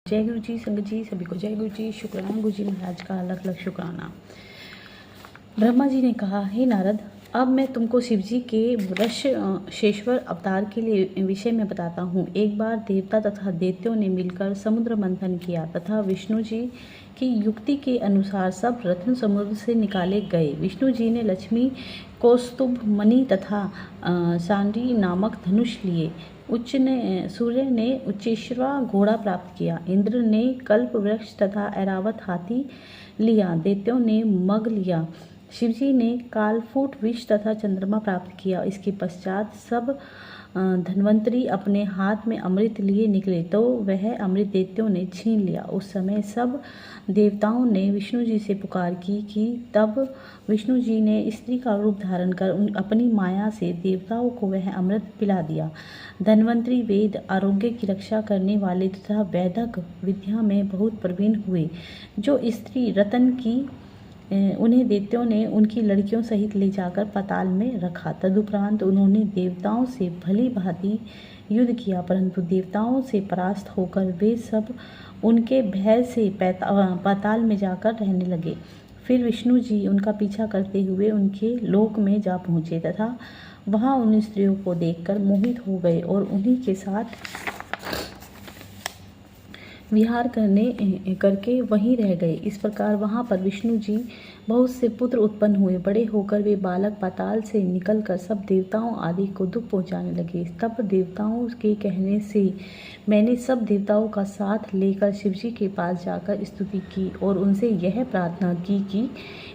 जय गुरु जी। संगत जी सभी को जय गुरु जी। शुक्राना गुरु जी महाराज का अलग अलग शुक्राना। ब्रह्मा जी ने कहा, हे नारद, अब मैं तुमको शिव जी के वृषशेश्वर अवतार के लिए विषय में बताता हूँ। एक बार देवता तथा दैत्यों ने मिलकर समुद्र मंथन किया तथा विष्णु जी की युक्ति के अनुसार सब रत्न समुद्र से निकाले गए। विष्णु जी ने लक्ष्मी, कौस्तुभ मणि तथा सांडी नामक धनुष लिए। सूर्य ने उच्चेश्वरा घोड़ा प्राप्त किया। इंद्र ने कल्प वृक्ष तथा ऐरावत हाथी लिया। दैत्यों ने मग लिया। शिवजी ने कालफूट विष तथा चंद्रमा प्राप्त किया। इसके पश्चात सब धन्वंतरी अपने हाथ में अमृत लिए निकले तो वह अमृत दैत्यों ने छीन लिया। उस समय सब देवताओं ने विष्णु जी से पुकार की कि तब विष्णु जी ने स्त्री का रूप धारण कर अपनी माया से देवताओं को वह अमृत पिला दिया। धन्वंतरी वेद, आरोग्य की रक्षा करने वाले तथा वैदिक विद्या में बहुत प्रवीण हुए। जो स्त्री रतन की उन्हें दैत्यों ने उनकी लड़कियों सहित ले जाकर पाताल में रखा। तदुपरांत उन्होंने देवताओं से भली भांति युद्ध किया, परंतु देवताओं से परास्त होकर वे सब उनके भय से पाताल में जाकर रहने लगे। फिर विष्णु जी उनका पीछा करते हुए उनके लोक में जा पहुँचे तथा वहाँ उन स्त्रियों को देखकर मोहित हो गए और उन्हीं के साथ विहार करके वहीं रह गए। इस प्रकार वहाँ पर विष्णु जी बहुत से पुत्र उत्पन्न हुए। बड़े होकर वे बालक पाताल से निकलकर सब देवताओं आदि को दुख पहुँचाने लगे। तब देवताओं के कहने से मैंने सब देवताओं का साथ लेकर शिवजी के पास जाकर स्तुति की और उनसे यह प्रार्थना की कि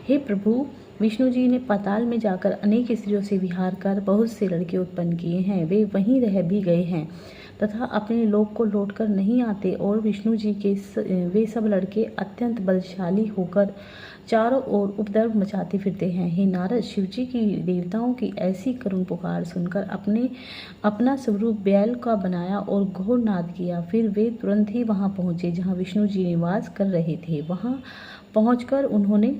हे प्रभु, विष्णु जी ने पाताल में जाकर अनेक स्त्रियों से विहार कर बहुत से लड़के उत्पन्न किए हैं। वे वहीं रह भी गए हैं तथा अपने लोक को लौटकर नहीं आते और विष्णु जी के वे सब लड़के अत्यंत बलशाली होकर चारों ओर उपद्रव मचाते फिरते हैं। हे नारद, शिवजी की देवताओं की ऐसी करुण पुकार सुनकर अपना स्वरूप बैल का बनाया और घोर नाद किया। फिर वे तुरंत ही वहां पहुंचे जहां विष्णु जी निवास कर रहे थे। वहां पहुंचकर उन्होंने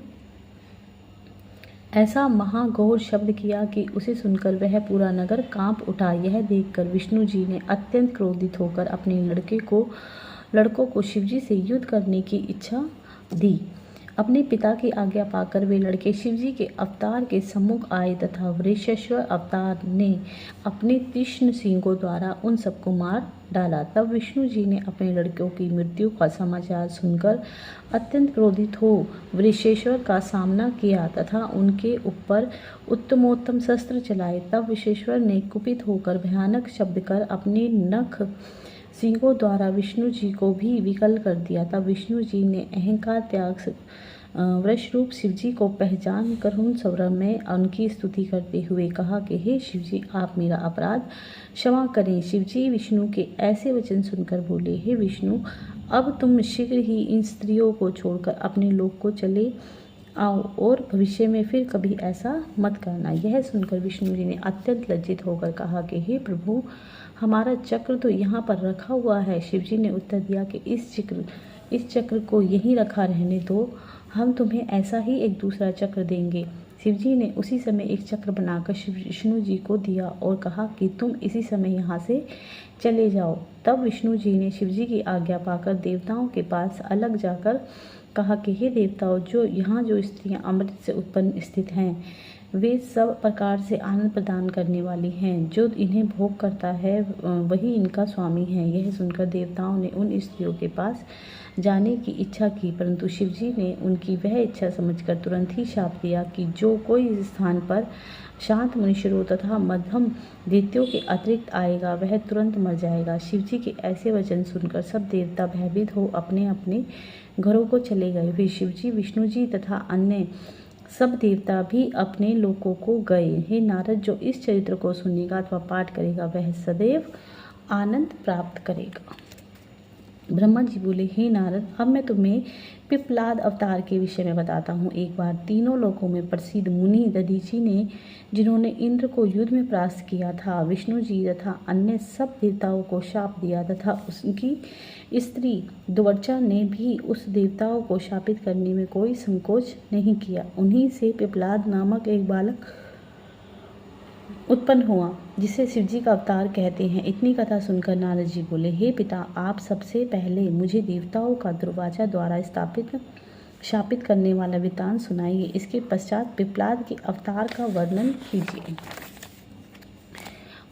ऐसा महाघोर शब्द किया कि उसे सुनकर वह पूरा नगर कांप उठा। यह देखकर विष्णु जी ने अत्यंत क्रोधित होकर अपने लड़कों को शिवजी से युद्ध करने की इच्छा दी। अपने पिता की आज्ञा पाकर वे लड़के शिवजी के अवतार के सम्मुख आए तथा वृषशेश्वर अवतार ने अपने तीक्ष्ण सींगों द्वारा उन सबको मार डाला। तब विष्णु जी ने अपने लड़कों की मृत्यु का समाचार सुनकर अत्यंत क्रोधित हो वृषशेश्वर का सामना किया तथा उनके ऊपर उत्तमोत्तम शस्त्र चलाए। तब वृषशेश्वर ने कुपित होकर भयानक शब्द कर अपने नख सिंहों द्वारा विष्णु जी को भी विकल कर दिया। तब विष्णु जी ने अहंकार त्याग वृष रूप शिवजी को पहचान कर उन स्वर में उनकी स्तुति करते हुए कहा कि हे शिवजी, आप मेरा अपराध क्षमा करें। शिवजी विष्णु के ऐसे वचन सुनकर बोले, हे विष्णु, अब तुम शीघ्र ही इन स्त्रियों को छोड़कर अपने लोक को चले आओ और भविष्य में फिर कभी ऐसा मत करना। यह सुनकर विष्णु जी ने अत्यंत लज्जित होकर कहा कि हे प्रभु, हमारा चक्र तो यहाँ पर रखा हुआ है। शिवजी ने उत्तर दिया कि इस चक्र को यहीं रखा रहने दो, हम तुम्हें ऐसा ही एक दूसरा चक्र देंगे। शिवजी ने उसी समय एक चक्र बनाकर विष्णु जी को दिया और कहा कि तुम इसी समय यहाँ से चले जाओ। तब विष्णु जी ने शिवजी की आज्ञा पाकर देवताओं के पास अलग जाकर कहा कि हे देवताओं, जो स्त्रियां अमृत से उत्पन्न स्थित हैं, वे सब प्रकार से आनंद प्रदान करने वाली हैं। जो इन्हें भोग करता है वही इनका स्वामी है। यह सुनकर देवताओं ने उन स्त्रियों के पास जाने की इच्छा की, परंतु शिवजी ने उनकी वह इच्छा समझकर तुरंत ही शाप दिया कि जो कोई इस स्थान पर शांत मनुष्यों तथा मध्यम दैत्यों के अतिरिक्त आएगा वह तुरंत मर जाएगा। शिवजी के ऐसे वचन सुनकर सब देवता भयभीत हो अपने अपने घरों को चले गए। वे शिवजी, विष्णु जी तथा अन्य सब देवता भी अपने लोकों को गए। हे नारद, जो इस चरित्र को सुनेगा अथवा पाठ करेगा वह सदैव आनंद प्राप्त करेगा। ब्रह्मा जी बोले, हे नारद, अब मैं तुम्हें पिप्पलाद अवतार के विषय में बताता हूँ। एक बार तीनों लोकों में प्रसिद्ध मुनि दधीचि ने, जिन्होंने इंद्र को युद्ध में परास्त किया था, विष्णु जी तथा अन्य सब देवताओं को शाप दिया तथा उसकी स्त्री दुर्वाचा ने भी उस देवताओं को शापित करने में कोई संकोच नहीं किया। उन्हीं से पिप्पलाद नामक एक बालक उत्पन्न हुआ, जिसे शिवजी का अवतार कहते हैं। इतनी कथा सुनकर नारद जी बोले, हे पिता, आप सबसे पहले मुझे देवताओं का दुर्वासा द्वारा शापित करने वाला वृत्तांत सुनाइए। इसके पश्चात पिप्लाद के अवतार का वर्णन कीजिए।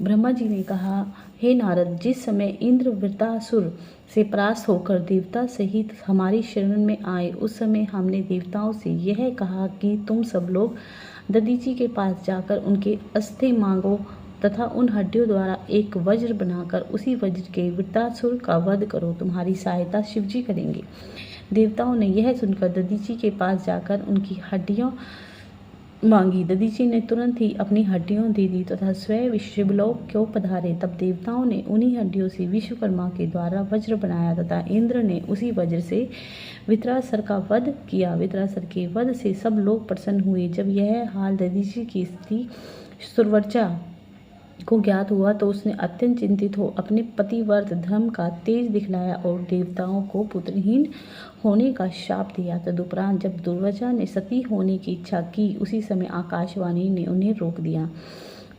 ब्रह्मा जी ने कहा, हे नारद, जिस समय इंद्र वृत्तासुर से परास्त होकर देवता सहित हमारी शरण में आए, उस समय हमने देवताओं से यह कहा कि तुम सब लोग दधीची के पास जाकर उनके अस्थि मांगो तथा उन हड्डियों द्वारा एक वज्र बनाकर उसी वज्र के वृत्तासुर का वध करो। तुम्हारी सहायता शिवजी करेंगे। देवताओं ने यह सुनकर दधीची के पास जाकर उनकी हड्डियां मांगी। दधीची ने तुरंत ही अपनी हड्डियां दे दी तथा स्वयं शिवलोक क्यों पधारे। तब देवताओं ने उन्हीं हड्डियों से विश्वकर्मा के द्वारा वज्र बनाया तथा इंद्र ने उसी वज्र से वित्रासुर का वध किया। वित्रासुर के वध से सब लोग प्रसन्न हुए। जब यह हाल दधीची की स्त्री सुरवर्चा को ज्ञात हुआ तो उसने अत्यंत चिंतित हो अपने पतिव्रत धर्म का तेज दिखलाया और देवताओं को पुत्रहीन होने का शाप दिया। तदुपरांत जब दुर्वासा ने सती होने की इच्छा की, उसी समय आकाशवाणी ने उन्हें रोक दिया।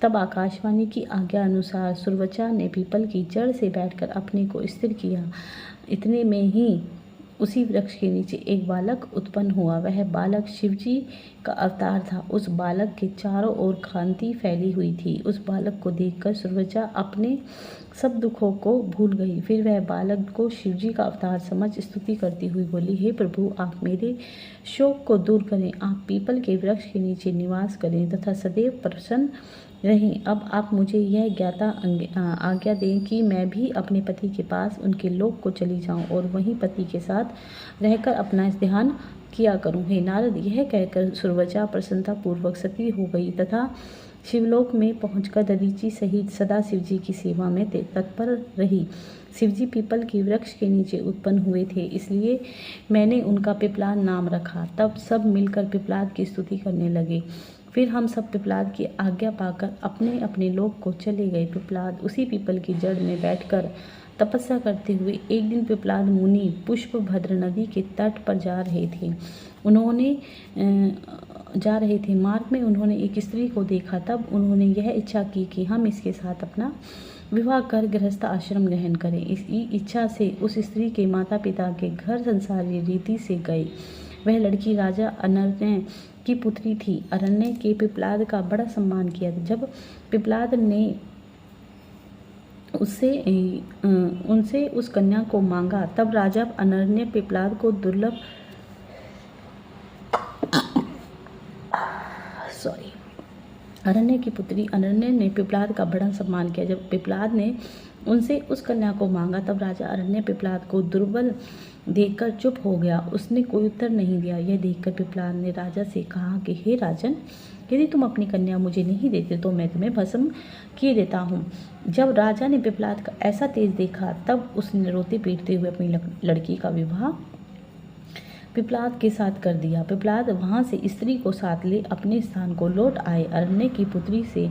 तब आकाशवाणी की आज्ञा अनुसार सुरवचा ने पीपल की जड़ से बैठकर अपने को स्थिर किया। इतने में ही उसी वृक्ष के नीचे एक बालक उत्पन्न हुआ। वह बालक शिवजी का अवतार था। उस बालक के चारों ओर कांति फैली हुई थी। उस बालक को देखकर सुरवचा अपने सब दुखों को भूल गई। फिर वह बालक को शिवजी का अवतार समझ स्तुति करती हुई बोली, हे प्रभु, आप मेरे शोक को दूर करें। आप पीपल के वृक्ष के नीचे निवास करें तथा सदैव प्रसन्न रहें। अब आप मुझे यह आज्ञा दें कि मैं भी अपने पति के पास उनके लोक को चली जाऊं और वहीं पति के साथ रहकर अपना ध्यान किया करूं। हे नारद, यह कहकर सुरवचा प्रसन्नता पूर्वक सती हो गई तथा शिवलोक में पहुंचकर दधीची सहित सदा शिवजी की सेवा में तत्पर रही। शिवजी पीपल के वृक्ष के नीचे उत्पन्न हुए थे, इसलिए मैंने उनका पिपलाद नाम रखा। तब सब मिलकर पिपलाद की स्तुति करने लगे। फिर हम सब पिपलाद की आज्ञा पाकर अपने अपने लोक को चले गए। पिपलाद उसी पीपल की जड़ में बैठकर तपस्या करते हुए एक दिन पिपलाद मुनि पुष्पभद्र नदी के तट पर जा रहे थे। मार्ग में उन्होंने एक स्त्री को देखा। तब उन्होंने यह इच्छा की कि हम इसके साथ अपना विवाह कर गृहस्थ आश्रम ग्रहण करें। इस इच्छा से उस स्त्री के माता पिता के घर संसारी रीति से गए। वह लड़की राजा अरण्य की पुत्री थी। अरण्य के पिपलाद का बड़ा सम्मान किया। जब पिपलाद ने उनसे उस कन्या को मांगा, तब राजा अरण्य पिपलाद को अरण्य की पुत्री अरण्य ने पिपलाद का बड़ा सम्मान किया। जब पिपलाद ने उनसे उस कन्या को मांगा, तब राजा अरण्य पिपलाद को दुर्बल देखकर चुप हो गया। उसने कोई उत्तर नहीं दिया। यह देखकर पिपलाद ने राजा से कहा कि हे राजन, यदि तुम अपनी कन्या मुझे नहीं देते तो मैं तुम्हें भस्म किए देता हूँ। जब राजा ने पिपलाद का ऐसा तेज देखा, तब उसने रोते पीटते हुए अपनी लड़की का विवाह पिपलाद के साथ कर दिया। पिपलाद वहां से स्त्री को साथ ले अपने स्थान को लौट आए। अरण्य की पुत्री से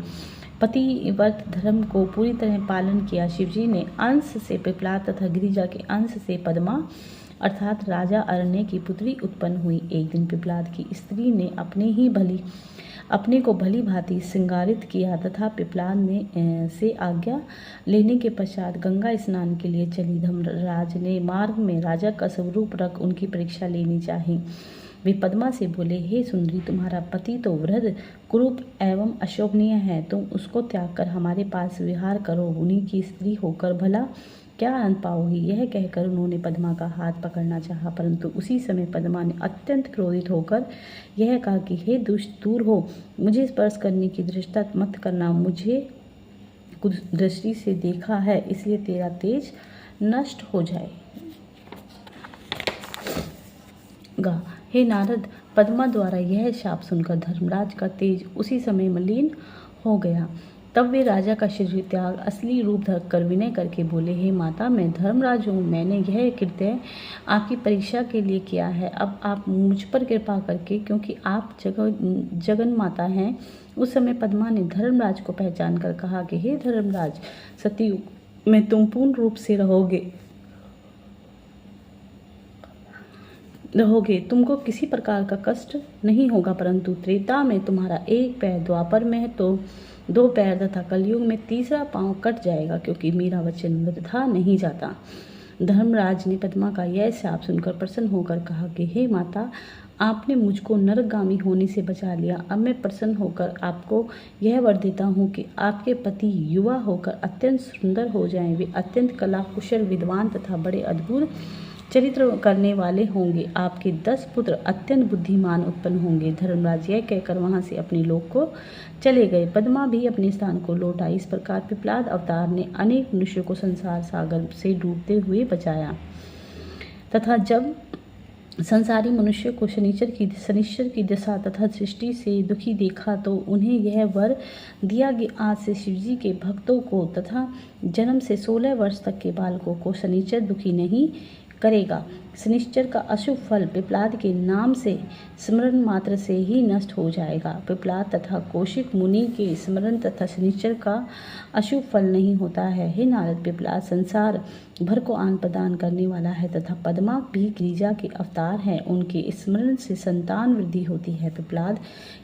पतिव्रत धर्म को पूरी तरह पालन किया। शिवजी ने अंश से पिपलाद तथा गिरिजा के अंश से पद्मा अर्थात राजा अरण्य की पुत्री उत्पन्न हुई। एक दिन पिपलाद की स्त्री ने अपने को भली भांति श्रृंगारित किया तथा पिपलाद ने से आज्ञा लेने के पश्चात गंगा स्नान के लिए चली। धर्मराज ने मार्ग में राजा का स्वरूप रख उनकी परीक्षा लेनी चाहिए। वे पद्मा से बोले, हे सुंदरी, तुम्हारा पति तो वृद्ध कुरूप एवं अशोभनीय है। तुम उसको त्याग कर हमारे पास विहार करो। उन्हीं की स्त्री होकर भला क्या आनंद पाओगी। यह कहकर उन्होंने पद्मा का हाथ पकड़ना चाहा, परंतु उसी समय पद्मा ने अत्यंत क्रोधित होकर यह कहा कि हे दुष्ट, दूर हो, मुझे स्पर्श करने की दृष्टता मत करना। मुझे कुछ दृष्टि से देखा है, इसलिए तेरा तेज नष्ट हो जाएगा। हे नारद, पद्मा द्वारा यह शाप सुनकर धर्मराज का तेज उसी समय मलिन हो गया। तब वे राजा का शरीर त्याग असली रूप धरकर विनय करके बोले, हे माता, मैं धर्मराज हूँ। मैंने यह कृत्य आपकी परीक्षा के लिए किया है। अब आप मुझ पर कृपा करके, क्योंकि आप जगन माता हैं। उस समय पद्मा ने धर्मराज को पहचान कर कहा कि हे धर्मराज, सतयुग में तुम पूर्ण रूप से रहोगे, तुमको किसी प्रकार का कष्ट नहीं होगा, परंतु त्रेता में तुम्हारा एक पैर, द्वापर में तो 2 पैर तथा कलयुग में तीसरा पांव कट जाएगा, क्योंकि मेरा वचन वृथा नहीं जाता। धर्मराज ने पद्मा का यह शाप सुनकर प्रसन्न होकर कहा कि हे माता, आपने मुझको नरकगामी होने से बचा लिया। अब मैं प्रसन्न होकर आपको यह वर देता हूँ कि आपके पति युवा होकर अत्यंत सुंदर हो जाएं। वे अत्यंत कला कुशल, विद्वान तथा बड़े अद्भुत चरित्र करने वाले होंगे। आपके 10 पुत्र अत्यंत बुद्धिमान उत्पन्न होंगे। धर्मराज यह कहकर वहां से अपने लोक को चले गए। पद्मा भी अपने स्थान को लौट आई। इस प्रकार पिपलाद अवतार ने अनेक मनुष्यों को संसार सागर से डूबते हुए बचाया तथा जब संसारी मनुष्य को शनिश्चर की दशा तथा सृष्टि से दुखी देखा तो उन्हें यह वर दिया कि आज से शिवजी के भक्तों को तथा जन्म से 16 वर्ष तक के बालकों को शनिश्चर दुखी नहीं करेगा। शनिश्चर का अशुभ फल पिपलाद के नाम से स्मरण मात्र से ही नष्ट हो जाएगा। पिपलाद तथा कौशिक मुनि के स्मरण तथा शनिश्चर का अशुभ फल नहीं होता है। हे नारद, पिपलाद संसार भर को आन प्रदान करने वाला है तथा पद्मा भी गिरिजा के अवतार हैं। उनके स्मरण से संतान वृद्धि होती है। पिपलाद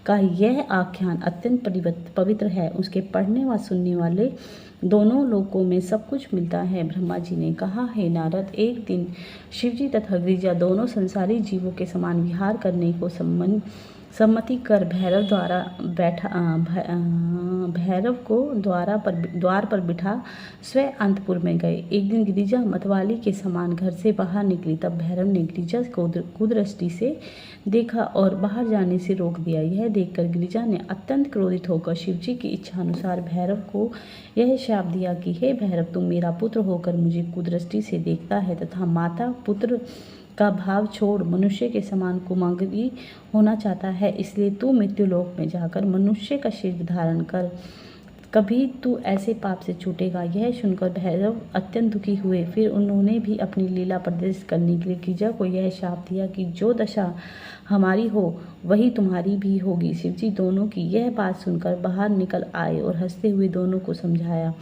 का यह आख्यान अत्यंत पवित्र है। उसके पढ़ने व सुनने वाले दोनों लोकों में सब कुछ मिलता है। ब्रह्मा जी ने कहा, हे नारद, एक दिन शिवजी तथा गिरिजा दोनों संसारी जीवों के समान विहार करने को सम्मति कर भैरव को द्वार पर बिठा स्वयं अंतपुर में गए। एक दिन गिरिजा मतवाली के समान घर से बाहर निकली। तब भैरव ने गिरिजा को कुदृष्टि से देखा और बाहर जाने से रोक दिया। यह देखकर गिरिजा ने अत्यंत क्रोधित होकर शिवजी की इच्छा अनुसार भैरव को यह शाप दिया कि हे भैरव, तुम मेरा पुत्र होकर मुझे कुदृष्टि से देखता है तथा माता पुत्र का भाव छोड़ मनुष्य के समान कुमांगी होना चाहता है। इसलिए तू मृत्युलोक में जाकर मनुष्य का शरीर धारण कर, कभी तू ऐसे पाप से छूटेगा। यह सुनकर भैरव अत्यंत दुखी हुए। फिर उन्होंने भी अपनी लीला प्रदर्शित करने के लिए गिरिजा को यह शाप दिया कि जो दशा हमारी हो वही तुम्हारी भी होगी। शिवजी दोनों की यह बात सुनकर बाहर निकल आए और हंसते हुए दोनों को समझाया।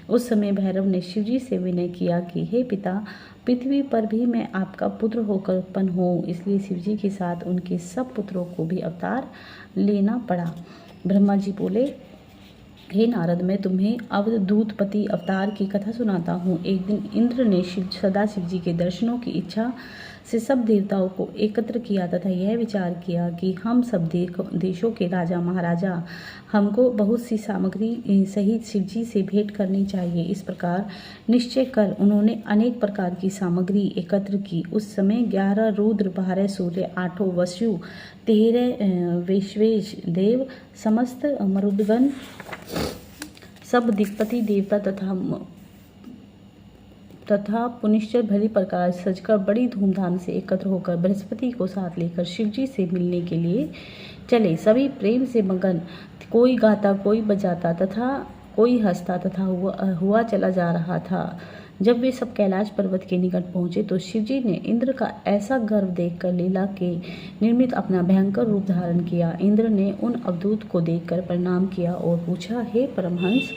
उस समय भैरव ने शिवजी से विनय किया कि हे पिता, पृथ्वी पर भी मैं आपका पुत्र होकर उत्पन्न हूँ। इसलिए शिवजी के साथ उनके सब पुत्रों को भी अवतार लेना पड़ा। ब्रह्मा जी बोले, हे नारद, मैं तुम्हें अवधूतपति अवतार की कथा सुनाता हूँ। एक दिन इंद्र ने सदा शिवजी के दर्शनों की इच्छा से सब देवताओं को एकत्र किया तथा यह विचार किया कि हम सब देशों के राजा महाराजा हमको बहुत सी सामग्री सहित शिवजी से भेंट करनी चाहिए। इस प्रकार निश्चय कर उन्होंने अनेक प्रकार की सामग्री एकत्र की। उस समय 11 रुद्र, 12 सूर्य, 8 वसु, 13 वैश्वेश देव, समस्त मरुदगण, सब दिक्पति देवता तथा पुनिश्चर भली प्रकार सजकर बड़ी धूमधाम से एकत्र होकर बृहस्पति को साथ लेकर शिवजी से मिलने के लिए चले। सभी प्रेम से मगन, कोई गाता, कोई बजाता तथा कोई हंसता तथा हुआ चला जा रहा था। जब वे सब कैलाश पर्वत के निकट पहुंचे तो शिवजी ने इंद्र का ऐसा गर्व देखकर लीला के निर्मित अपना भयंकर रूप धारण किया। इंद्र ने उन अवधूत को देखकर प्रणाम किया और पूछा, हे परमहंस,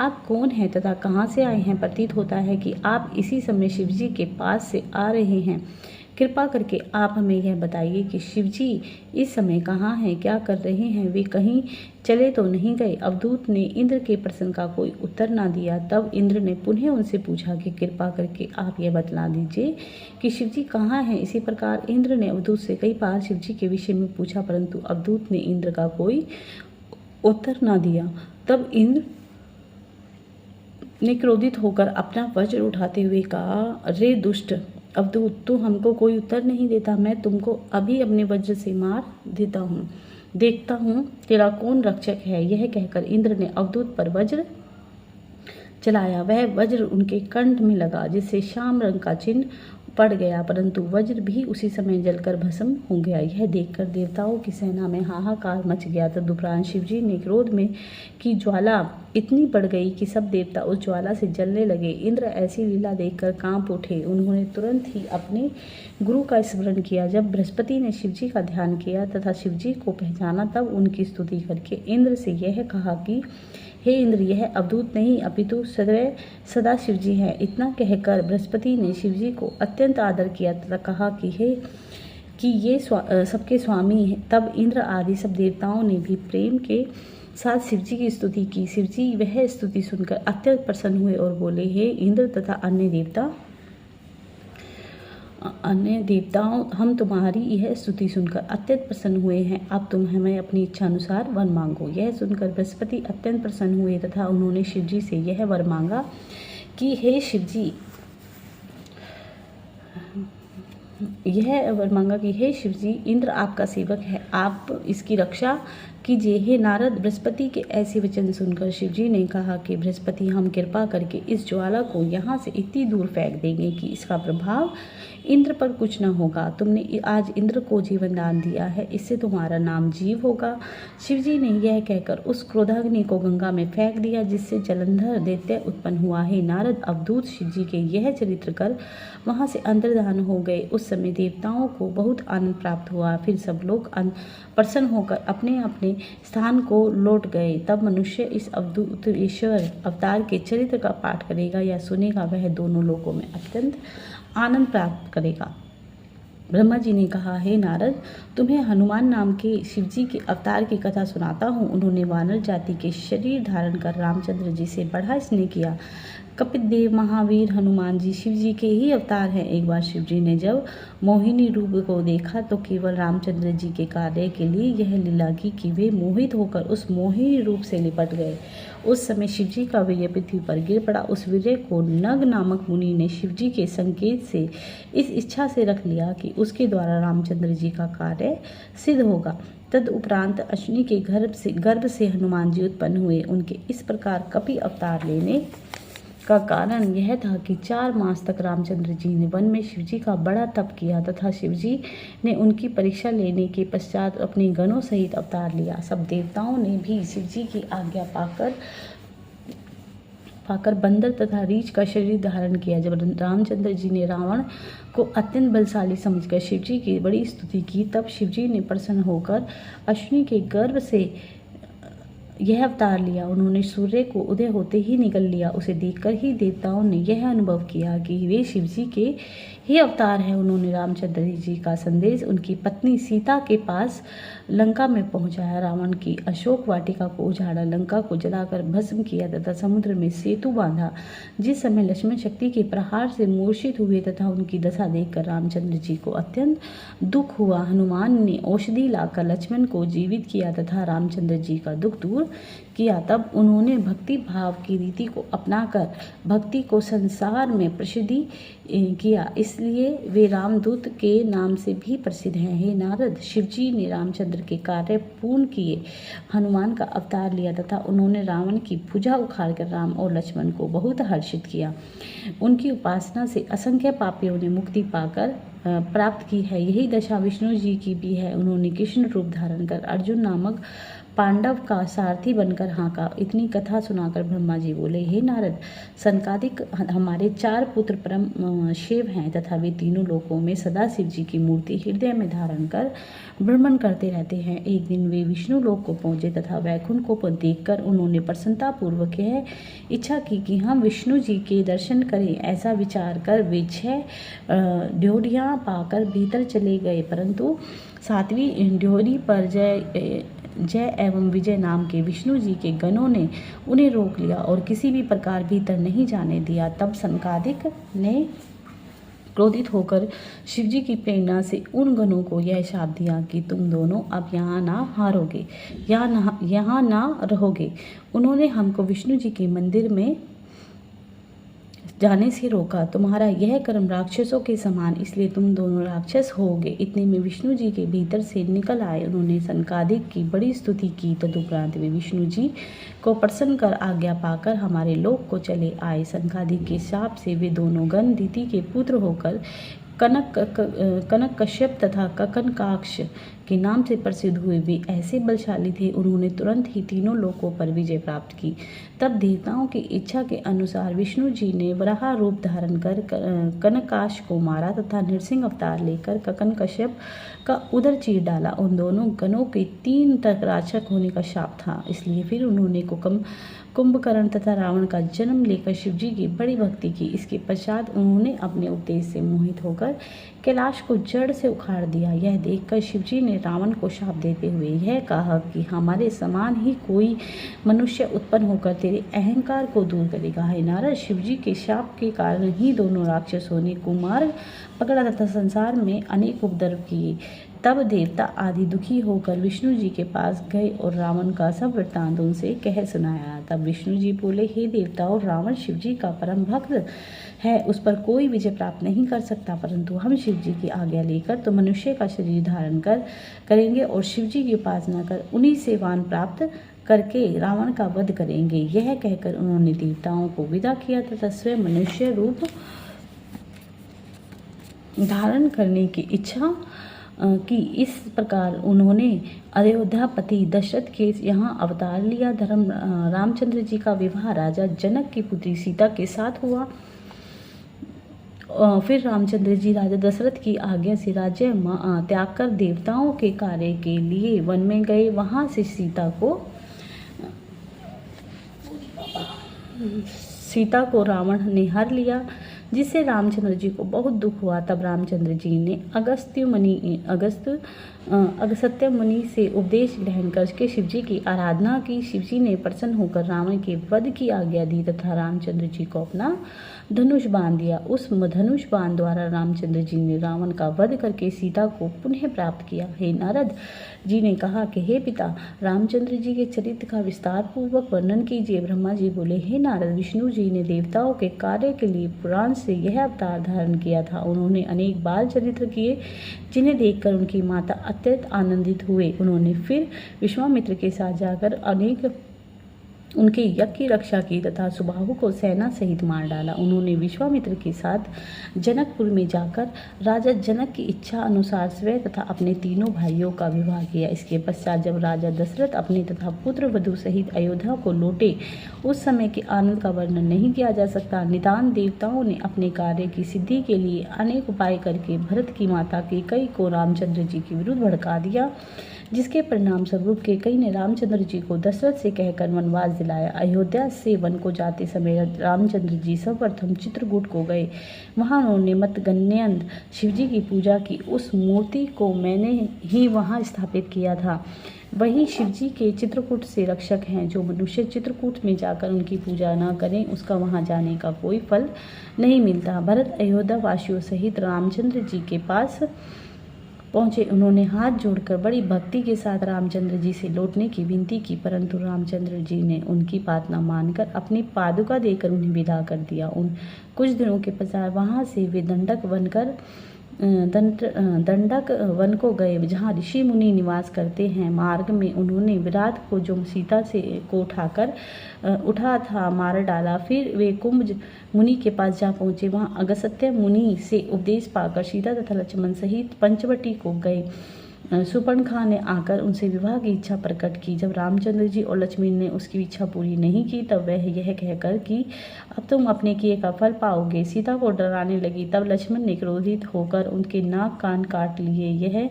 आप कौन हैं तथा कहाँ से आए हैं? प्रतीत होता है कि आप इसी समय शिवजी के पास से आ रहे हैं। कृपा करके आप हमें यह बताइए कि शिवजी इस समय कहाँ हैं, क्या कर रहे हैं? वे कहीं चले तो नहीं गए? अवधूत ने इंद्र के प्रश्न का कोई उत्तर ना दिया। तब इंद्र ने पुनः उनसे पूछा कि कृपा करके आप यह बतला दीजिए कि शिवजी कहाँ हैं। इसी प्रकार इंद्र ने अवधूत से कई बार शिवजी के विषय में पूछा, परंतु अवधूत ने इंद्र का कोई उत्तर ना दिया। तब इंद्र ने क्रोधित होकर अपना वज्र उठाते हुए कहा, रे दुष्ट अवधूत, तू हमको कोई उत्तर नहीं देता। मैं तुमको अभी अपने वज्र से मार देता हूँ, देखता हूँ तेरा कौन रक्षक है। यह कहकर इंद्र ने अवधूत पर वज्र चलाया। वह वज्र उनके कंठ में लगा, जिससे श्याम रंग का चिन्ह पड़ गया, परंतु वज्र भी उसी समय जलकर भस्म हो गया। यह देखकर देवताओं की सेना में हाहाकार मच गया। तदुपरांत शिवजी ने क्रोध में की ज्वाला इतनी बढ़ गई कि सब देवता उस ज्वाला से जलने लगे। इंद्र ऐसी लीला देखकर कांप उठे। उन्होंने तुरंत ही अपने गुरु का स्मरण किया। जब बृहस्पति ने शिवजी का ध्यान किया तथा शिवजी को पहचाना, तब उनकी स्तुति करके इंद्र से यह कहा कि हे इंद्र, यह अवधूत नहीं अपितु सदा शिवजी है। इतना कहकर बृहस्पति ने शिवजी को अत्यंत आदर किया तथा कहा कि ये सबके स्वामी हैं। तब इंद्र आदि सब देवताओं ने भी प्रेम के साथ शिवजी की स्तुति की। शिवजी वह स्तुति सुनकर अत्यंत प्रसन्न हुए और बोले, हे इंद्र तथा अन्य देवताओं, हम तुम्हारी यह स्तुति सुनकर अत्यंत प्रसन्न हुए हैं। अब तुम हमें अपनी इच्छा अनुसार वर मांगो। यह सुनकर बृहस्पति अत्यंत प्रसन्न हुए तथा उन्होंने शिवजी से यह वर मांगा कि हे शिवजी, इंद्र आपका सेवक है, आप इसकी रक्षा कीजिए। हे नारद, बृहस्पति के ऐसे वचन सुनकर शिवजी ने कहा कि बृहस्पति, हम कृपा करके इस ज्वाला को यहाँ से इतनी दूर फेंक देंगे कि इसका प्रभाव इंद्र पर कुछ न होगा। तुमने आज इंद्र को जीवन दान दिया है, इससे तुम्हारा नाम जीव होगा। शिवजी ने यह कहकर उस क्रोधाग्नि को गंगा में फेंक दिया, जिससे जलंधर दैत्य उत्पन्न हुआ। हे नारद, अवधूत शिवजी के यह चरित्र कर वहाँ से अंतर्धान हो गए। उस समय देवताओं को बहुत आनंद प्राप्त हुआ। फिर सब लोग प्रसन्न होकर अपने अपने स्थान को लौट गए। तब मनुष्य इस अवधूत ईश्वर अवतार के चरित्र का पाठ करेगा या सुनेगा, वह दोनों लोकों में अत्यंत आनंद प्राप्त करेगा। ब्रह्मा जी ने कहा, हे नारद, तुम्हें हनुमान नाम के शिवजी के अवतार की कथा सुनाता हूँ। उन्होंने वानर जाति के शरीर धारण कर रामचंद्र जी से बड़ा स्नेह किया। कपिदेव महावीर हनुमान जी शिवजी के ही अवतार हैं। एक बार शिवजी ने जब मोहिनी रूप को देखा तो केवल रामचंद्र जी के कार्य के लिए यह लीला की कि वे मोहित होकर उस मोहिनी रूप से लिपट गए। उस समय शिवजी का वीर्य पृथ्वी पर गिर पड़ा। उस वीर्य को नग नामक मुनि ने शिवजी के संकेत से इस इच्छा से रख लिया कि उसके द्वारा रामचंद्र जी का कार्य सिद्ध होगा। तद उपरांत अश्विनी के गर्भ से हनुमान जी उत्पन्न हुए। उनके इस प्रकार कपि अवतार लेने का कारण यह था कि 4 मास तक रामचंद्र जी ने वन में शिवजी का बड़ा तप किया तथा शिवजी ने उनकी परीक्षा लेने के पश्चात अपने गणों सहित अवतार लिया। सब देवताओं ने भी शिवजी की आज्ञा पाकर बंदर तथा रीछ का शरीर धारण किया। जब रामचंद्र जी ने रावण को अत्यंत बलशाली समझकर शिवजी की बड़ी स्तुति की, तब शिवजी ने प्रसन्न होकर अश्विनी के गर्भ से यह अवतार लिया। उन्होंने सूर्य को उदय होते ही निगल लिया। उसे देखकर ही देवताओं ने यह अनुभव किया कि वे शिवजी के ही अवतार हैं। उन्होंने रामचंद्र जी का संदेश उनकी पत्नी सीता के पास लंका में पहुंचाया। रावण की अशोक वाटिका को उजाड़ा, लंका को जलाकर भस्म किया तथा समुद्र में सेतु बांधा। जिस समय लक्ष्मण शक्ति के प्रहार से मूर्छित हुए तथा उनकी दशा देखकर रामचंद्र जी को अत्यंत दुख हुआ। हनुमान ने औषधि लाकर लक्ष्मण को जीवित किया तथा रामचंद्र जी का दुख दूर किया। तब उन्होंने भक्ति भाव की रीति को अपनाकर भक्ति को संसार में प्रसिद्धि किया, इसलिए वे रामदूत के नाम से भी प्रसिद्ध हैं। हे नारद, शिवजी ने रामचंद्र के कार्य पूर्ण किए, हनुमान का अवतार लिया तथा उन्होंने रावण की भुजा उखाड़कर राम और लक्ष्मण को बहुत हर्षित किया। उनकी उपासना से असंख्य पापियों ने मुक्ति पाकर प्राप्त की है। यही दशा विष्णु जी की भी है। उन्होंने कृष्ण रूप धारण कर अर्जुन नामक पांडव का सारथी बनकर हाँका। इतनी कथा सुनाकर ब्रह्मा जी बोले, हे नारद, सनकादिक हमारे 4 पुत्र परम शिव हैं तथा वे तीनों लोकों में सदा शिव जी की मूर्ति हृदय में धारण कर भ्रमण करते रहते हैं। एक दिन वे विष्णु लोक को पहुंचे तथा वैकुंठ को देखकर उन्होंने प्रसन्नता पूर्वक यह इच्छा की कि हम विष्णु जी के दर्शन करें। ऐसा विचार कर वे 6 ड्योढ़ियाँ पाकर भीतर चले गए, परंतु 7वीं ड्योढ़ी पर जय एवं विजय नाम के विष्णु जी के गणों ने उन्हें रोक लिया और किसी भी प्रकार भीतर नहीं जाने दिया। तब सनकादिक ने क्रोधित होकर शिवजी की प्रेरणा से उन गणों को यह शाप दिया कि तुम दोनों अब यहाँ ना रहोगे। उन्होंने हमको विष्णु जी के मंदिर में जाने से रोका। तुम्हारा यह कर्म राक्षसों के समान, इसलिए तुम दोनों राक्षस होगे। इतने में विष्णु जी के भीतर से निकल आए। उन्होंने सनकादिक की बड़ी स्तुति की। तदुपरांत वे विष्णु जी को प्रसन्न कर आज्ञा पाकर हमारे लोक को चले आए। सनकादिक के शाप से वे दोनों गण दिति के पुत्र होकर कनक कश्यप तथा ककनकाक्ष के नाम से प्रसिद्ध हुए। वे ऐसे बलशाली थे, उन्होंने तुरंत ही तीनों लोकों पर विजय प्राप्त की। तब देवताओं की इच्छा के अनुसार विष्णु जी ने वराह रूप धारण कर कनकाक्ष को मारा तथा नृसिंह अवतार लेकर ककन कश्यप का उदर चीर डाला। उन दोनों गणों के 3 तक राक्षस होने का शाप था, इसलिए फिर उन्होंने कुंभकर्ण तथा रावण का जन्म लेकर शिवजी की बड़ी भक्ति की। इसके पश्चात उन्होंने अपने उपदेश से मोहित होकर कैलाश को जड़ से उखाड़ दिया। यह देखकर शिवजी ने रावण को शाप देते हुए यह कहा कि हमारे समान ही कोई मनुष्य उत्पन्न होकर तेरे अहंकार को दूर करेगा। हे नारद, शिवजी के शाप के कारण ही दोनों राक्षसों ने कुमार्ग पकड़ा तथा संसार में अनेक उपद्रव किए। तब देवता आदि दुखी होकर विष्णु जी के पास गए और रावण का सब वृत्तांत उनसे कह सुनाया। तब विष्णु जी बोले, हे देवताओं, रावण शिव जी का परम भक्त है, उस पर कोई विजय प्राप्त नहीं कर सकता, परंतु हम शिव जी की आज्ञा लेकर तो मनुष्य का शरीर धारण करेंगे और शिव जी की उपासना कर उन्हीं से वान प्राप्त करके रावण का वध करेंगे। यह कहकर उन्होंने देवताओं को विदा किया तथा स्वयं मनुष्य रूप धारण करने की इच्छा कि इस प्रकार उन्होंने अयोध्यापति दशरथ के यहाँ अवतार लिया। रामचंद्र जी का विवाह राजा जनक की पुत्री सीता के साथ हुआ। फिर रामचंद्र जी राजा दशरथ की आज्ञा से राज्य त्याग कर देवताओं के कार्य के लिए वन में गए। वहां से सीता को रावण ने हर लिया, जिससे रामचंद्र जी को बहुत दुख हुआ। तब रामचंद्र जी ने अगस्त्य मुनि से उपदेश ग्रहण करके शिवजी की आराधना की। शिवजी ने प्रसन्न होकर रावण के वध की आज्ञा दी तथा रामचंद्र जी को अपना धनुष बाण दिया। उस धनुष बाण द्वारा रामचंद्र जी ने रावण का वध करके सीता को पुनः प्राप्त किया। हे नारद जी ने कहा कि हे पिता, रामचंद्र जी के चरित्र का विस्तार पूर्वक वर्णन कीजिए। ब्रह्मा जी बोले, हे नारद, विष्णु जी ने देवताओं के कार्य के लिए पुराण से यह अवतार धारण किया था। उन्होंने अनेक बाल चरित्र किए, जिन्हें देखकर उनकी माता अत्यंत आनंदित हुए। उन्होंने फिर विश्वामित्र के साथ जाकर उनके यज्ञ की रक्षा की तथा सुबाहु को सेना सहित मार डाला। उन्होंने विश्वामित्र के साथ जनकपुर में जाकर राजा जनक की इच्छा अनुसार स्वयं तथा अपने तीनों भाइयों का विवाह किया। इसके पश्चात जब राजा दशरथ अपने तथा पुत्र वधु सहित अयोध्या को लौटे, उस समय के आनंद का वर्णन नहीं किया जा सकता। निदान देवताओं ने अपने कार्य की सिद्धि के लिए अनेक उपाय करके भरत की माता कैकेयी को रामचंद्र जी के विरुद्ध भड़का दिया, जिसके परिणाम स्वरूप कैकेयी ने रामचंद्र जी को दशरथ से कहकर वनवास दिलाया। अयोध्या से वन को जाते समय रामचंद्र जी सर्वप्रथम चित्रकूट को गए। वहां उन्होंने मतगन्यंद शिवजी की पूजा की। उस मूर्ति को मैंने ही वहां स्थापित किया था। वही शिवजी के चित्रकूट से रक्षक हैं। जो मनुष्य चित्रकूट में जाकर उनकी पूजा न करें, उसका वहां जाने का कोई फल नहीं मिलता। भरत अयोध्या वासियों सहित रामचंद्र जी के पास पहुंचे। उन्होंने हाथ जोड़कर बड़ी भक्ति के साथ रामचंद्र जी से लौटने की विनती की, परंतु रामचंद्र जी ने उनकी बात न मानकर अपनी पादुका देकर उन्हें विदा कर दिया। कुछ दिनों के पश्चात वहां से वे दंडक वन को गए, जहाँ ऋषि मुनि निवास करते हैं। मार्ग में उन्होंने विराट को जो सीता को उठा था मार डाला। फिर वे कुंभ मुनि के पास जा पहुंचे। वहां अगस्त्य मुनि से उपदेश पाकर सीता तथा लक्ष्मण सहित पंचवटी को गए। सुपर्णखा ने आकर उनसे विवाह की इच्छा प्रकट की। जब रामचंद्र जी और लक्ष्मण ने उसकी इच्छा पूरी नहीं की, तब वह यह कहकर कि अब तुम अपने किए का फल पाओगे, सीता को डराने लगी। तब लक्ष्मण ने क्रोधित होकर उनके नाक कान काट लिए।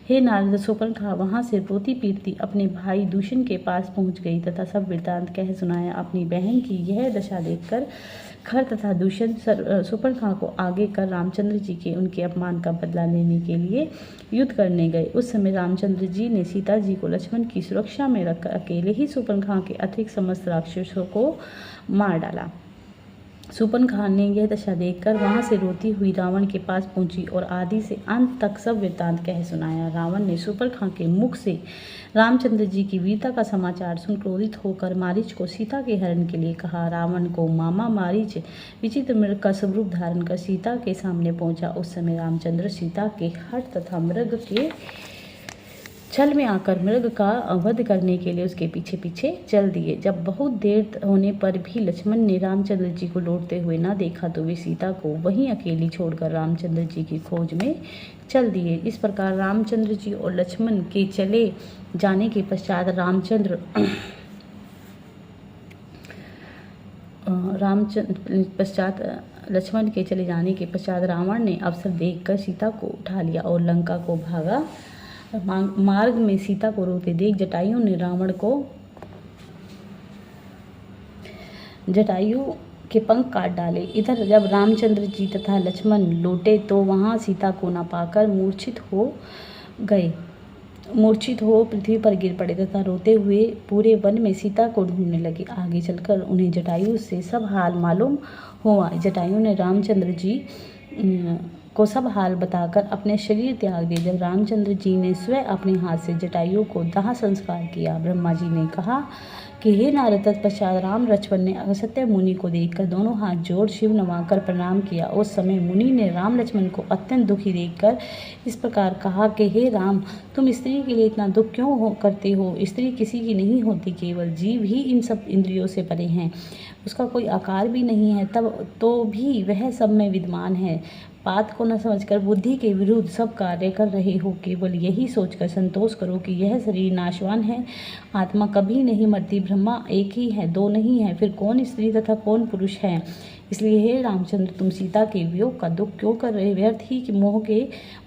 हे नारद, सुपर्णखा वहां से रोती पीटती अपने भाई दूषण के पास पहुंच गई तथा सब वृत्तांत कह सुनाया। अपनी बहन की यह दशा देखकर खर तथा दूषण सुपर्णखा को आगे कर रामचंद्र जी के उनके अपमान का बदला लेने के लिए युद्ध करने गए। उस समय रामचंद्र जी ने सीता जी को लक्ष्मण की सुरक्षा में रखकर अकेले ही सुपर्णखा के अतिरिक्त समस्त राक्षसों को मार डाला। सुपर्णखा ने यह दशा देखकर वहां से रोती हुई रावण के पास पहुंची और आदि से अंत तक सब वृत्तांत कह सुनाया। रावण ने सुपर्णखा के मुख से रामचंद्र जी की वीरता का समाचार सुन क्रोधित होकर मारीच को सीता के हरण के लिए कहा। रावण को मामा मारीच विचित्र मृग का स्वरूप धारण कर सीता के सामने पहुंचा। उस समय रामचंद्र सीता के हठ तथा मृग के छल में आकर मृग का वध करने के लिए उसके पीछे पीछे चल दिए। जब बहुत देर होने पर भी लक्ष्मण ने रामचंद्र जी को लौटते हुए न देखा, तो वे सीता को वहीं अकेली छोड़कर रामचंद्र जी की खोज में चल दिए। इस प्रकार रामचंद्र जी और लक्ष्मण के चले जाने के पश्चात लक्ष्मण के चले जाने के पश्चात रावण ने अवसर देखकर सीता को उठा लिया और लंका को भागा। मार्ग में सीता को रोते देख जटायु ने रावण को जटायु के पंख काट डाले। इधर जब रामचंद्र जी तथा लक्ष्मण लौटे तो वहां सीता को न पाकर मूर्छित हो पृथ्वी पर गिर पड़े तथा रोते हुए पूरे वन में सीता को ढूंढने लगे। आगे चलकर उन्हें जटायु से सब हाल मालूम हुआ। जटायु ने रामचंद्र जी को सब हाल बताकर अपने शरीर त्याग दिए। जब रामचंद्र जी ने स्वयं अपने हाथ से जटायु को दाह संस्कार किया, ब्रह्मा जी ने कहा कि हे नारद, तत्पश्चात राम लक्ष्मण ने अगस्त्य मुनि को देखकर दोनों हाथ जोड़ शिव नवाकर प्रणाम किया। उस समय मुनि ने राम लक्ष्मण को अत्यंत दुखी देखकर इस प्रकार कहा कि हे राम, तुम स्त्री के लिए इतना दुख क्यों करते हो? स्त्री किसी की नहीं होती, केवल जीव ही इन सब इंद्रियों से परे हैं। उसका कोई आकार भी नहीं है, तब तो भी वह सब में विद्यमान है। बात को न समझकर बुद्धि के विरुद्ध सब कार्य कर रहे हो। केवल यही सोचकर संतोष करो कि यह शरीर नाशवान है, आत्मा कभी नहीं मरती। ब्रह्मा एक ही है, दो नहीं है, फिर कौन स्त्री तथा कौन पुरुष है? इसलिए हे रामचंद्र, तुम सीता के वियोग का दुख क्यों कर रहे? व्यर्थ ही कि मोह के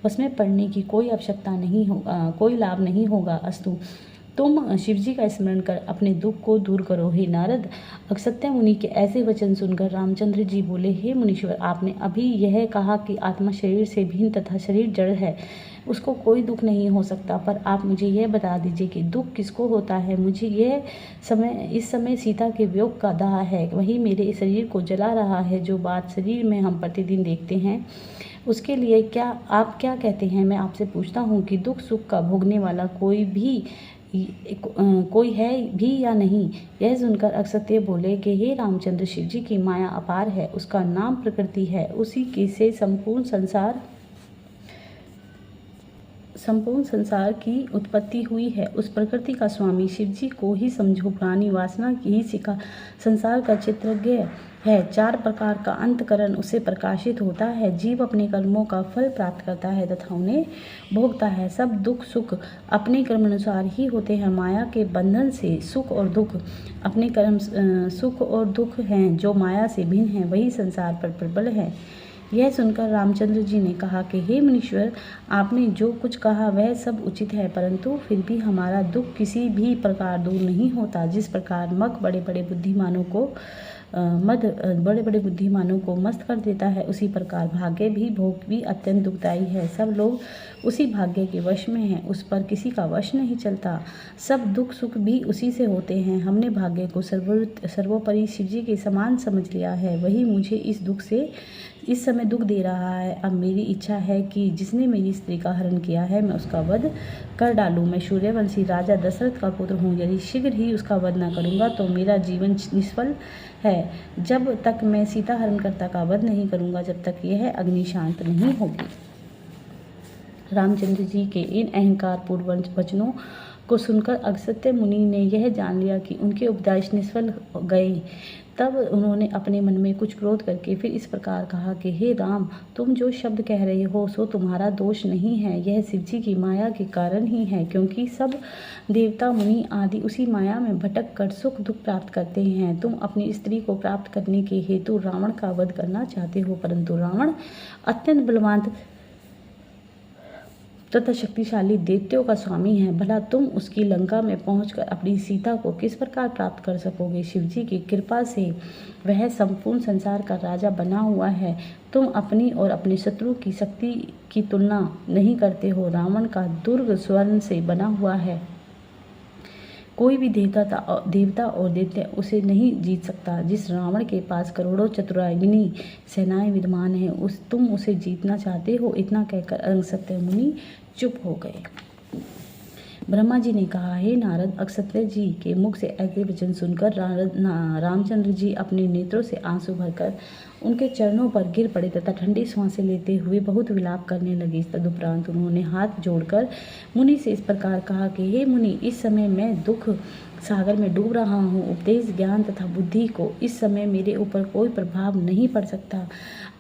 वश में पड़ने की कोई आवश्यकता नहीं होगा, कोई लाभ नहीं होगा। अस्तु, तुम शिवजी का स्मरण कर अपने दुख को दूर करो। हे नारद, अगस्त्य मुनि के ऐसे वचन सुनकर रामचंद्र जी बोले, हे मुनीश्वर, आपने अभी यह कहा कि आत्मा शरीर से भिन्न तथा शरीर जड़ है, उसको कोई दुख नहीं हो सकता। पर आप मुझे यह बता दीजिए कि दुख किसको होता है? मुझे इस समय सीता के वियोग का दाह है, वही मेरे शरीर को जला रहा है। जो बात शरीर में हम प्रतिदिन देखते हैं, उसके लिए आप क्या कहते हैं? मैं आपसे पूछता हूँ कि दुख सुख का भोगने वाला कोई है भी या नहीं? यह सुनकर अगस्त्य बोले कि हे रामचंद्र, शिव जी की माया अपार है, उसका नाम प्रकृति है, उसी के से संपूर्ण संसार की उत्पत्ति हुई है। उस प्रकृति का स्वामी शिव जी को ही समझो। प्राणी वासना की ही शिखा संसार का चित्रज्ञ है। 4 प्रकार का अंतकरण उससे प्रकाशित होता है। जीव अपने कर्मों का फल प्राप्त करता है तथा उन्हें भोगता है। सब दुख सुख अपने कर्मानुसार ही होते हैं। माया के बंधन से सुख और दुख अपने कर्म सुख और दुख हैं, जो माया से भिन्न है, वही संसार पर प्रबल है। यह सुनकर रामचंद्र जी ने कहा कि हे मुनीश्वर, आपने जो कुछ कहा वह सब उचित है, परंतु फिर भी हमारा दुख किसी भी प्रकार दूर नहीं होता। जिस प्रकार मद बड़े बड़े बुद्धिमानों को मस्त कर देता है, उसी प्रकार भाग्य भी भोग भी अत्यंत दुखदायी है। सब लोग उसी भाग्य के वश में हैं, उस पर किसी का वश नहीं चलता। सब दुख सुख भी उसी से होते हैं। हमने भाग्य को सर्वोपरि शिवजी के समान समझ लिया है, वही मुझे इस समय दुख दे रहा है। अब मेरी इच्छा है कि जिसने मेरी स्त्री का हरण किया है, मैं उसका वध कर डालूं। मैं सूर्यवंशी राजा दशरथ का पुत्र हूँ, यदि शीघ्र ही उसका वध न करूँगा तो मेरा जीवन निष्फल है। जब तक मैं सीता हरणकर्ता का वध नहीं करूँगा, जब तक यह अग्नि शांत नहीं होगी। रामचंद्र जी के इन अहंकार पूर्ण वचनों को सुनकर अगस्त्य मुनि ने यह जान लिया कि उनके उपदेश निष्फल गए। तब उन्होंने अपने मन में कुछ क्रोध करके फिर इस प्रकार कहा कि हे राम, तुम जो शब्द कह रहे हो सो तुम्हारा दोष नहीं है, यह शिवजी की माया के कारण ही है। क्योंकि सब देवता मुनि आदि उसी माया में भटक कर सुख दुख प्राप्त करते हैं। तुम अपनी स्त्री को प्राप्त करने के हेतु रावण का वध करना चाहते हो, परंतु रावण अत्यंत बलवान तथा शक्तिशाली दैत्यों का स्वामी है। भला तुम उसकी लंका में पहुंचकर अपनी सीता को किस प्रकार प्राप्त कर सकोगे? शिवजी की कृपा से वह संपूर्ण संसार का राजा बना हुआ है। तुम अपनी और अपने शत्रु की शक्ति की तुलना नहीं करते हो। रावण का दुर्ग स्वर्ण से बना हुआ है, कोई भी देवता और दैत्य उसे नहीं जीत सकता। जिस रावण के पास करोड़ों चतुरागिनी सेनाएं विद्यमान हैं, तुम उसे जीतना चाहते हो? इतना कहकर अगस्त्य मुनि चुप हो गए। ब्रह्मा जी ने कहा, हे नारद, अगस्त्य जी के मुख से ऐसे वचन सुनकर रामचंद्र जी अपने नेत्रों से आंसू भरकर उनके चरणों पर गिर पड़े तथा ठंडी सांसें लेते हुए बहुत विलाप करने लगे। तदुपरांत उन्होंने हाथ जोड़कर मुनि से इस प्रकार कहा कि हे मुनि, इस समय मैं दुख सागर में डूब रहा हूँ। उपदेश ज्ञान तथा बुद्धि को इस समय मेरे ऊपर कोई प्रभाव नहीं पड़ सकता।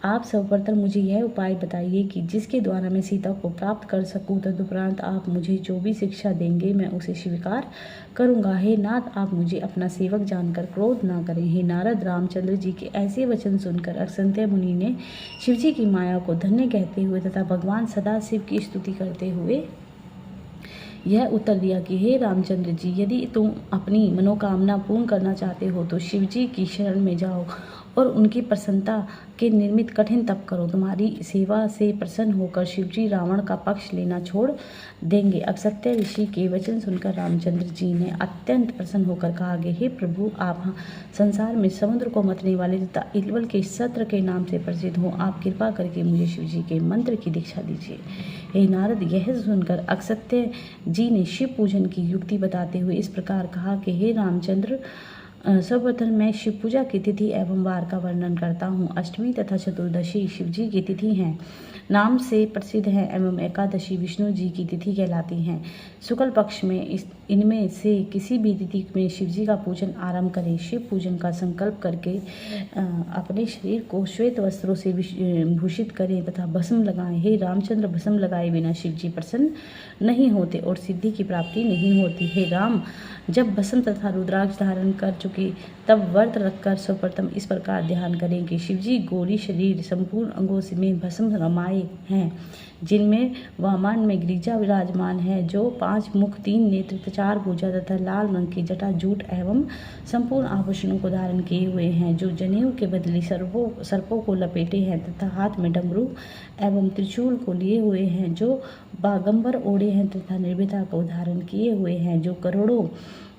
आप सर्वप्रथम मुझे यह उपाय बताइए कि जिसके द्वारा मैं सीता को प्राप्त कर सकूं। तदुपरांत आप मुझे जो भी शिक्षा देंगे मैं उसे स्वीकार करूंगा। हे नाथ, आप मुझे अपना सेवक जानकर क्रोध न करें। हे नारद, रामचंद्र जी के ऐसे वचन सुनकर अगस्त्य मुनि ने शिवजी की माया को धन्य कहते हुए तथा भगवान सदाशिव की स्तुति करते हुए यह उत्तर दिया कि हे रामचंद्र जी, यदि तुम अपनी मनोकामना पूर्ण करना चाहते हो तो शिव जी की शरण में जाओ और उनकी प्रसन्नता के निर्मित कठिन तप करो। तुम्हारी सेवा से प्रसन्न होकर शिवजी रावण का पक्ष लेना छोड़ देंगे। अगस्त्य ऋषि के वचन सुनकर रामचंद्र जी ने अत्यंत प्रसन्न होकर कहा कि हे प्रभु, आप संसार में समुद्र को मतने वाले तथा इलवल के सत्र के नाम से प्रसिद्ध हो। आप कृपा करके मुझे शिवजी के मंत्र की दीक्षा दीजिए। हे नारद, यह सुनकर अगस्त्य जी ने शिव पूजन की युक्ति बताते हुए इस प्रकार कहा कि हे रामचंद्र, सर्वप्रथम मैं शिव पूजा की तिथि एवं वार का वर्णन करता हूँ। अष्टमी तथा चतुर्दशी शिव जी की तिथि हैं, नाम से प्रसिद्ध है, एवं एकादशी विष्णु जी की तिथि कहलाती हैं। शुक्ल पक्ष में इनमें से किसी भी तिथि में शिव जी का पूजन आरंभ करें। शिव पूजन का संकल्प करके अपने शरीर को श्वेत वस्त्रों से भूषित करें तथा भस्म लगाएं। हे रामचंद्र, भस्म लगाए बिना शिव जी प्रसन्न नहीं होते और सिद्धि की प्राप्ति नहीं होती। हे राम, जब भस्म तथा रुद्राक्ष धारण कर चुके तब व्रत रखकर सर्वप्रथम इस प्रकार ध्यान करें कि शिवजी गौरी शरीर संपूर्ण अंगों से में भस्म रमाए हैं, जिनमें वामन में गिरिजा विराजमान है, जो 5 मुख 3 नेत्र 4 भुजा तथा लाल रंग की जटा जूट एवं संपूर्ण आभूषणों को धारण किए हुए हैं, जो जनेऊ के बदले सर्पों को लपेटे हैं तथा हाथ में डमरू एवं त्रिशूल को लिए हुए हैं, जो बागंबर ओढ़े हैं तथा निर्भीता को धारण किए हुए हैं, जो करोड़ों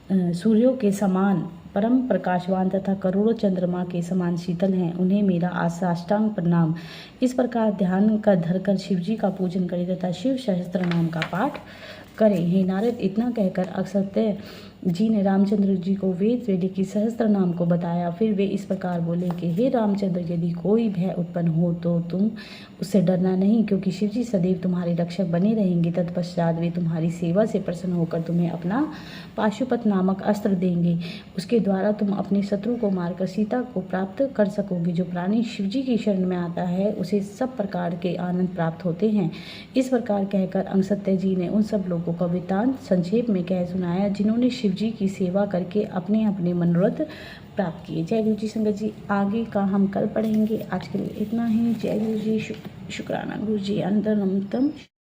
सूर्यों के समान परम प्रकाशवान तथा करोड़ों चंद्रमा के समान शीतल हैं, उन्हें मेरा साष्टांग प्रणाम। इस प्रकार ध्यान का धरकर शिवजी का पूजन करें तथा शिव सहस्त्र नाम का पाठ करें। हे नारद, इतना कहकर अगस्त्य जी ने रामचंद्र जी को वेद वेदी की सहस्त्र नाम को बताया। फिर वे इस प्रकार बोले कि हे रामचंद्र, यदि कोई भय उत्पन्न हो तो तुम उससे डरना नहीं, क्योंकि शिवजी सदैव तुम्हारे रक्षक बने रहेंगे। तत्पश्चात वे तुम्हारी सेवा से प्रसन्न होकर तुम्हें अपना पाशुपत नामक अस्त्र देंगे। उसके द्वारा तुम अपने शत्रु को मारकर सीता को प्राप्त कर सकोगे। जो प्राणी शिवजी की शरण में आता है उसे सब प्रकार के आनंद प्राप्त होते हैं। इस प्रकार कहकर अगस्त्य जी ने उन सब लोगों का वृत्तांत संक्षेप में कह सुनाया, जिन्होंने शिवजी की सेवा करके अपने अपने मनोरथ प्राप्त किए। जय गुरु जी संगत जी, आगे का हम कल पढ़ेंगे। आज के लिए इतना ही। जय गुरु जी, शुक्राना गुरु जी, अनंतम।